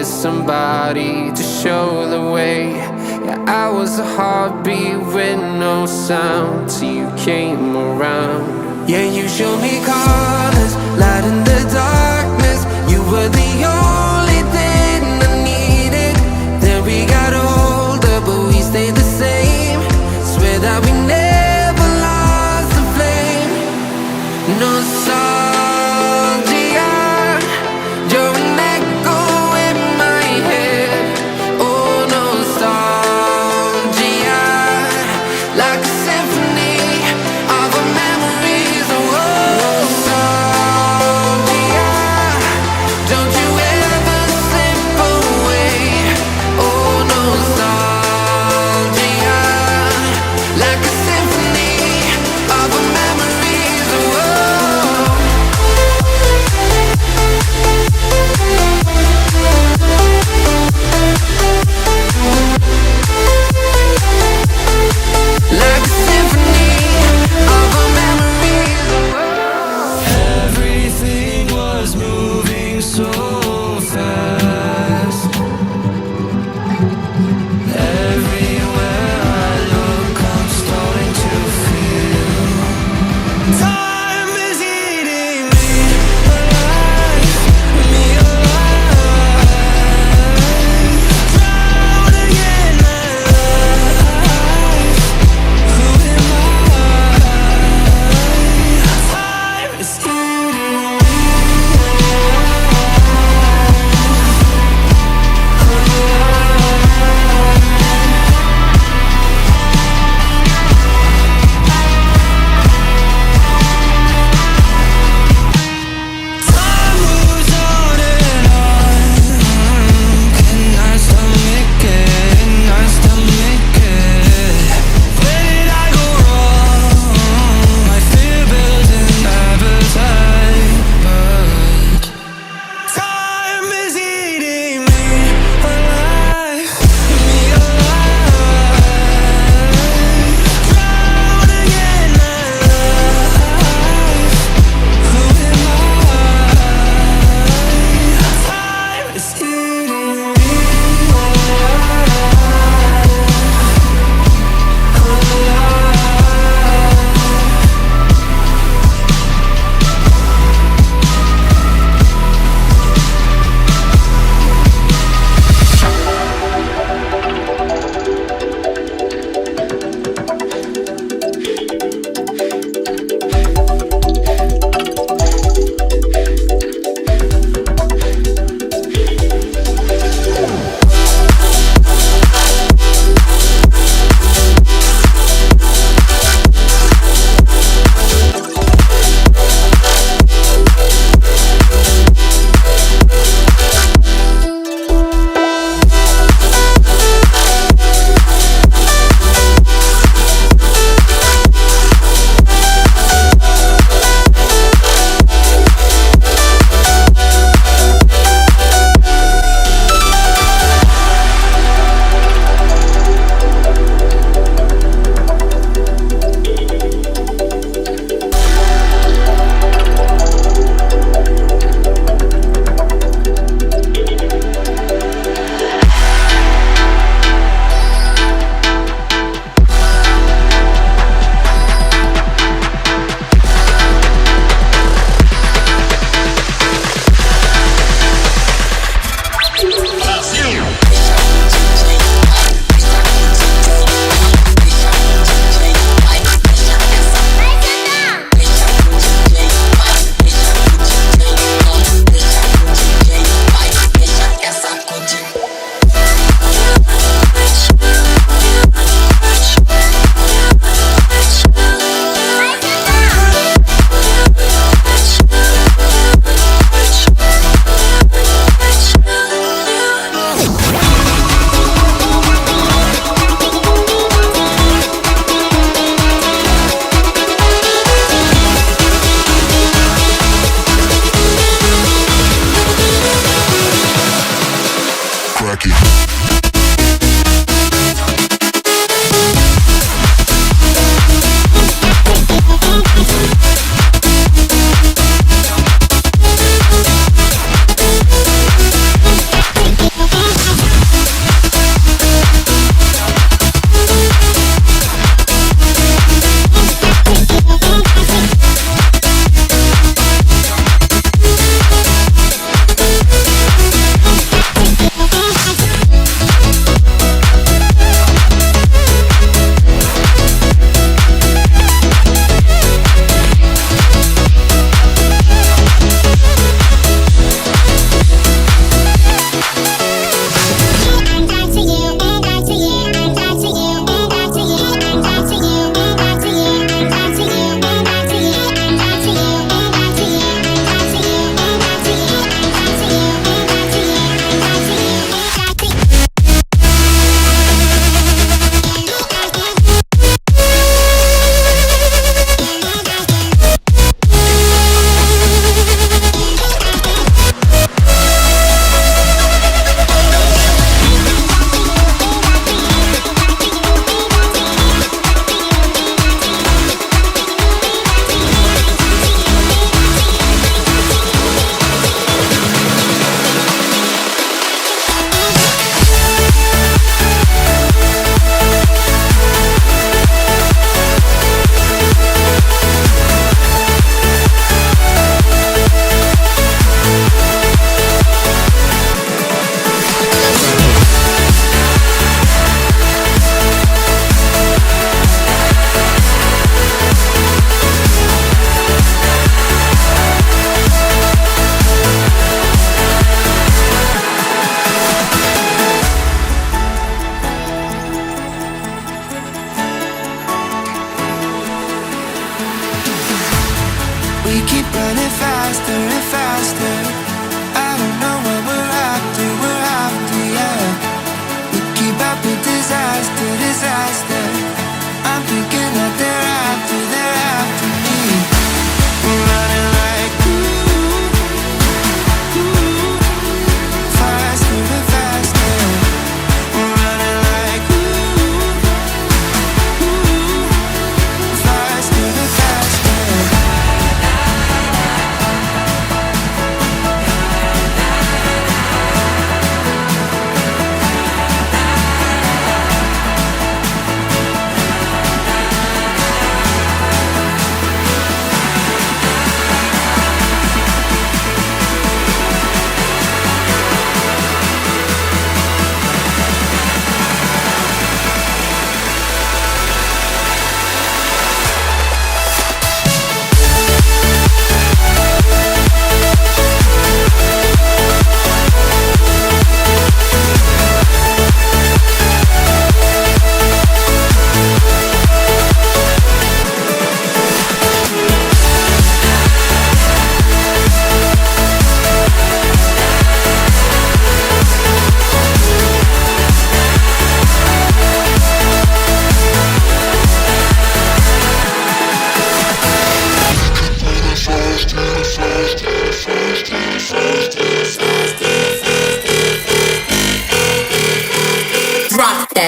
needed somebody to show the way. Yeah, I was a heartbeat with no sound till you came around. Yeah, you showed me colors, light in the darkness. You were the only thing I needed. Then we got older, but we stayed the same. Swear that we never lost the flame. Nostalgia, you're an echo in my head. Oh, nostalgia, like a symphony of our memories. Oh, nostalgia, don't you ever slip away. Oh, nostalgia, like a symphony of our memories. Oh, like a symphony of our memories. Everything was moving so fast. Everywhere I look, I'm starting to feel time is eating me alive, me alive. Drowning in my life. Who am I? Time is eating me Time moves on and on. Can I stomach it? Can I stomach it? Where did I go wrong? My fear builds an appetite, but time is eating me alive, me alive. Drowning in my life. Who am I? Time is eating me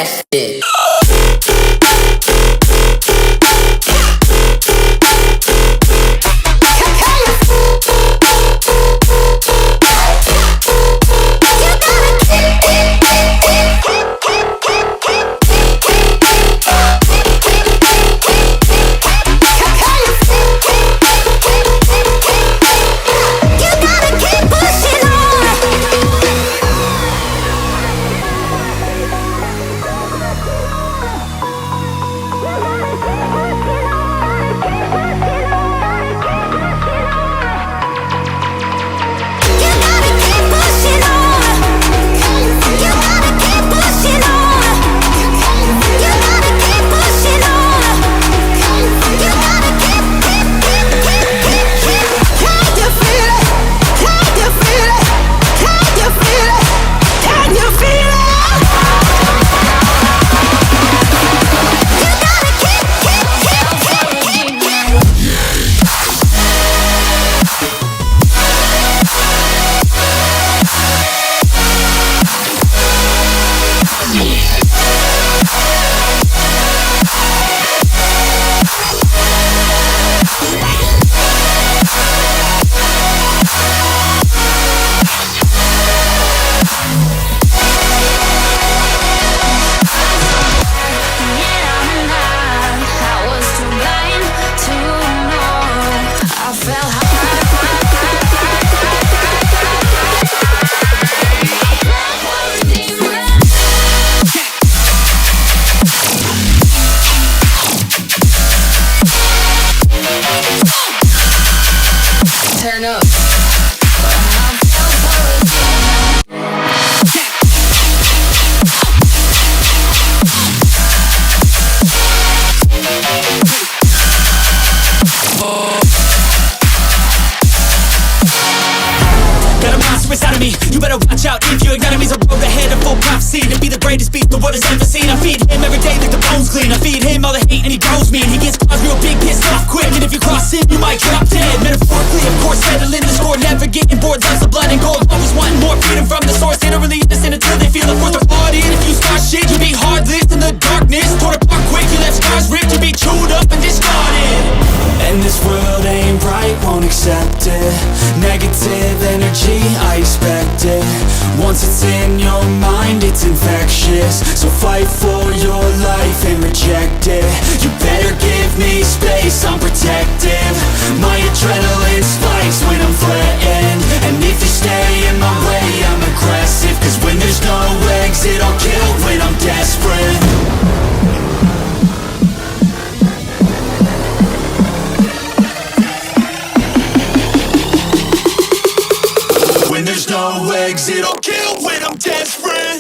That's it. Turn up. Got a monster inside of me, you better watch out. If your enemy's a road ahead of full prophecy to be the greatest beast the world has ever seen. I feed him every day like the bones clean. I feed him all the hate and he grows me. And he gets cause real big, pissed off quick. And if you cross him, you might drop dead. Metaphorically, of course, settling the score. Never getting bored, loves of blood and gore. Always wanting more freedom from the source. They don't really listen until they feel the force of hard in. If you start shit, you be heartless in the darkness. Torn apart quick, you left scars ripped. You be chewed up and discarded. And this world ain't right, won't accept it. Negative energy, I expect it. Once it's in your mind, it's infectious. So fight for your life and reject it. You better give me space, I'm protective. My adrenaline spikes when I'm threatened. And if you stay in my way, I'm aggressive. Cause when there's no exit, I'll kill when I'm desperate. When there's no exit, I'll kill when I'm desperate.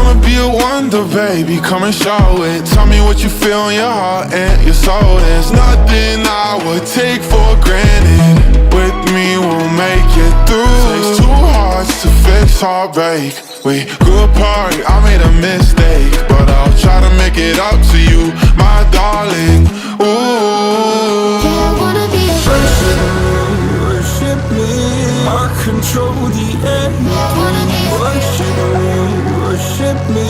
wanna be a wonder, baby, come and show it. Tell me what you feel in your heart and your soul. There's nothing I would take for granted. With me, we'll make it through. Takes two hearts to fix heartbreak. We grew apart, I made a mistake, but I'll try to make it up to you, my darling. Ooh, I wanna be a worship me, I control the air. Worship me, worship me,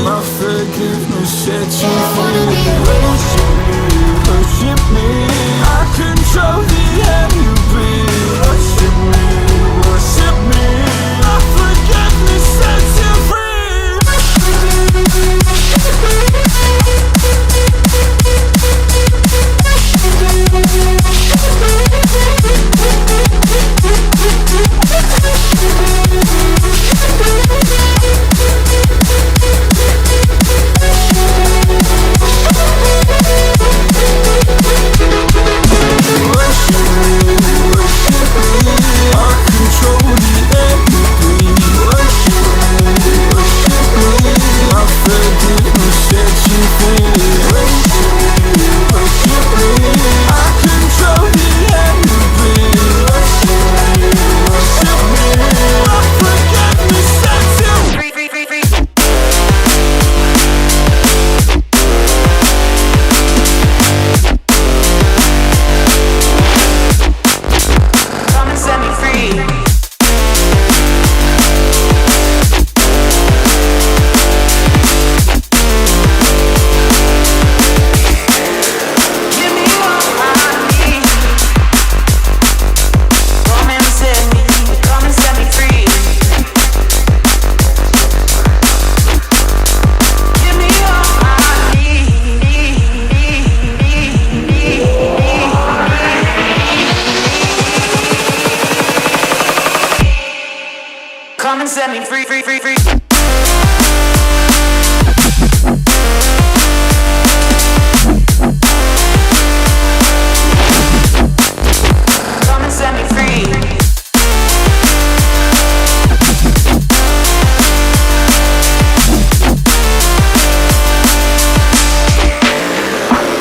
my forgiveness sets you free. Worship me, I control the air you breathe. Worship me, my forgiveness sets you free. Come and set me free, free, free, free. Come and set me free.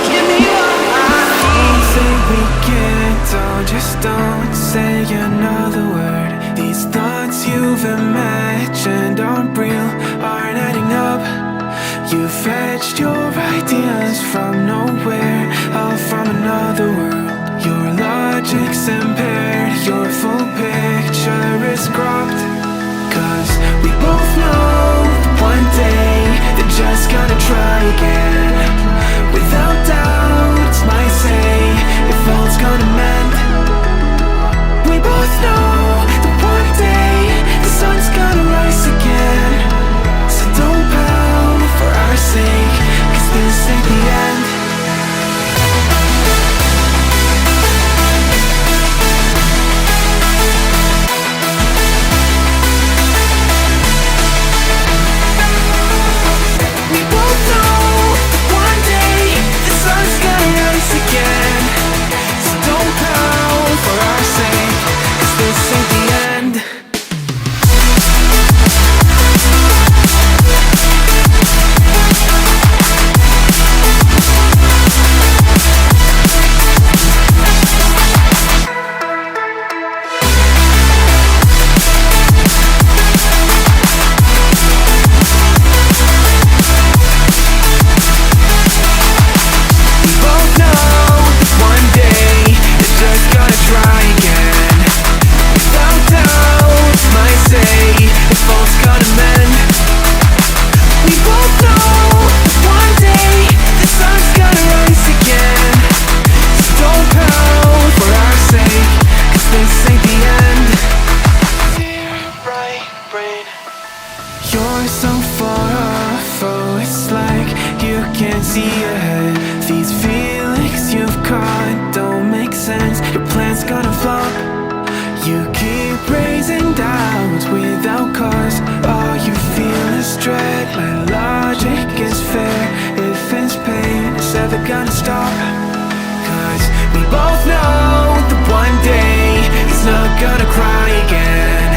Give me all I need. Say we can't, just don't say another word. These thoughts you've imagined aren't real, aren't adding up. You fetched your ideas from nowhere, all from another world. Your logic's impaired, your full picture is cropped. Cause we both know one day they're just gonna try again. Without doubt, it's my say if all's gonna mend. We both know that one day the sun's gonna rise again. So don't pout for our sake, cause this ain't the end. We both know that one day the sun's gonna rise again. So don't pout for our sake, cause this ain't the end. We both know that one day they're just gonna try again. Without doubt, my say if all's gonna mend. We both know that one day the sun's gonna rise again. So don't pout for our sake, cause this ain't the end. Dear right brain, you're so far off, oh it's like you can't see ahead. These feelings you've caught don't make sense, your plan's gonna flop. You keep raising doubts without cause, all you feel is dread. My logic is fair, if it's pain, it's ever gonna stop. Cause we both know that one day he's not gonna cry again.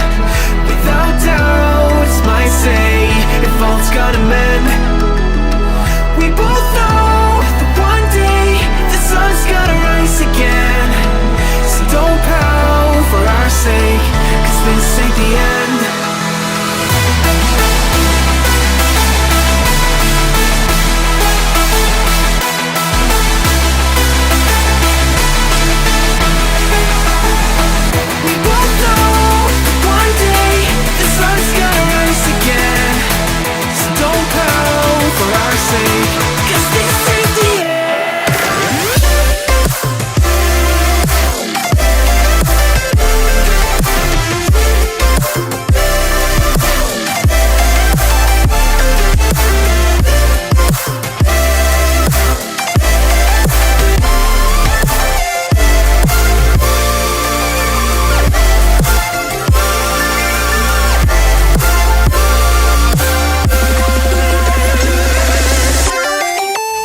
Without doubt, it's my say if all's gonna gonna mend. We both know that one day the sun's gonna rise again. So don't pout for our sake, 'cause this ain't the end. We both know one day the sun's gonna rise again. So don't pout for our sake, 'cause this ain't the end.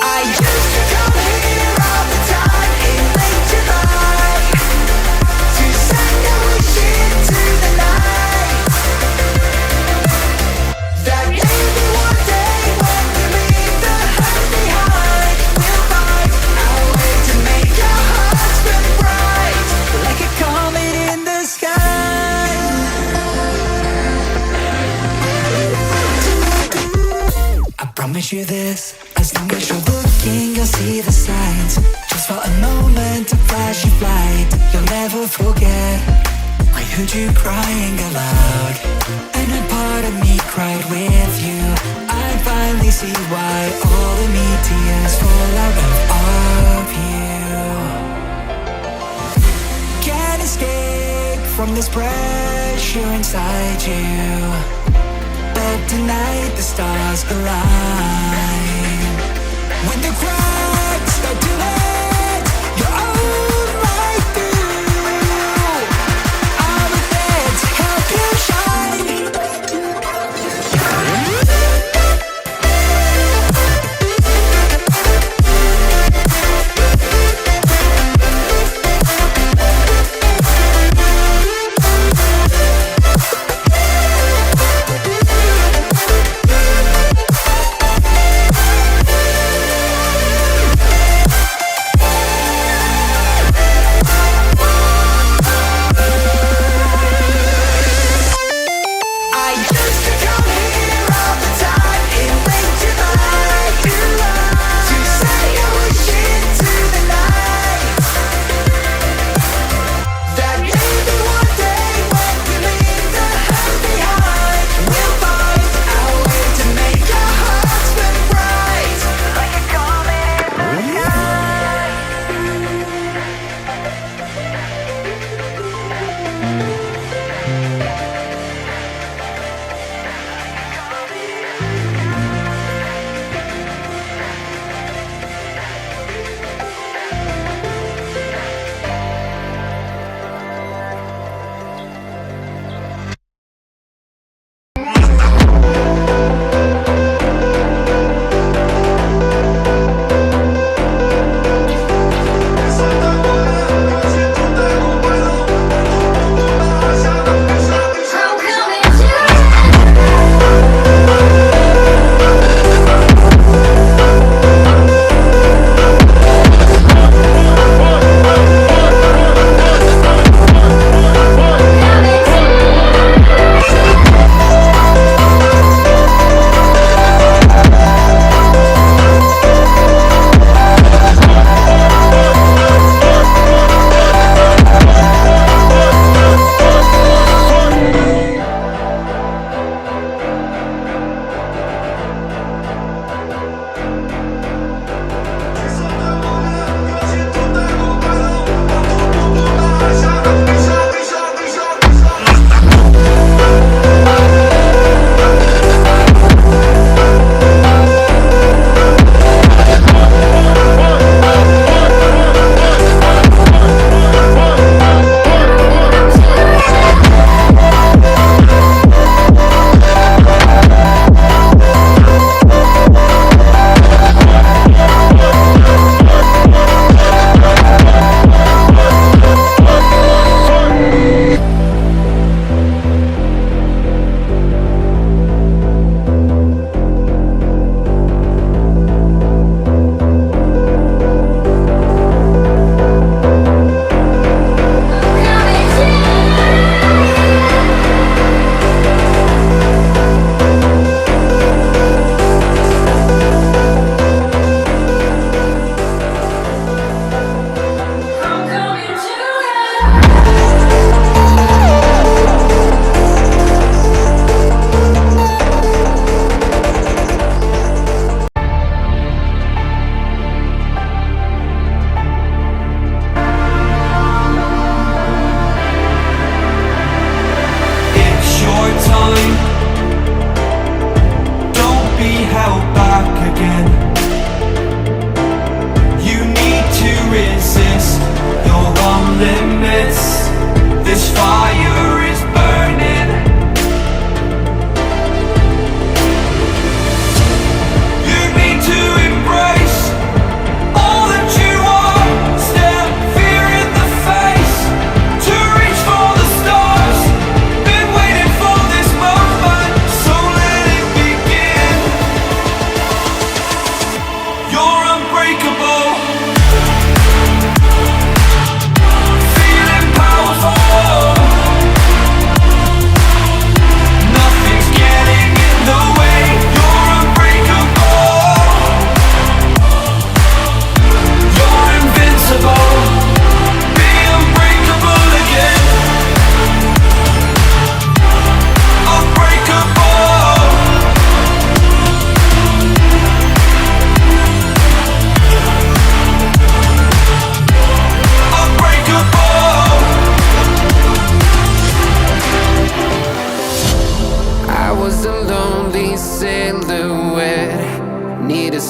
I used to come here all the time in late July to send a wish into the night that maybe one day when we leave the hurt behind, we'll find our way to make our hearts burn bright like a comet in the sky. I promise you this, as long as you're looking, you'll see the signs. Just for a moment, a flash of light, you'll never forget. I heard you crying aloud, and a part of me cried with you. I finally see why all the meteors fall out of you. Can't escape from this pressure inside you, but tonight the stars align. When the cracks start to let your own light through, I'll be there to help you shine.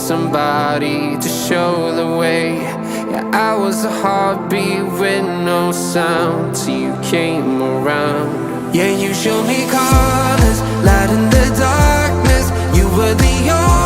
somebody to show the way. Yeah, I was a heartbeat with no sound till you came around. Yeah, you showed me colors, light in the darkness. You were the only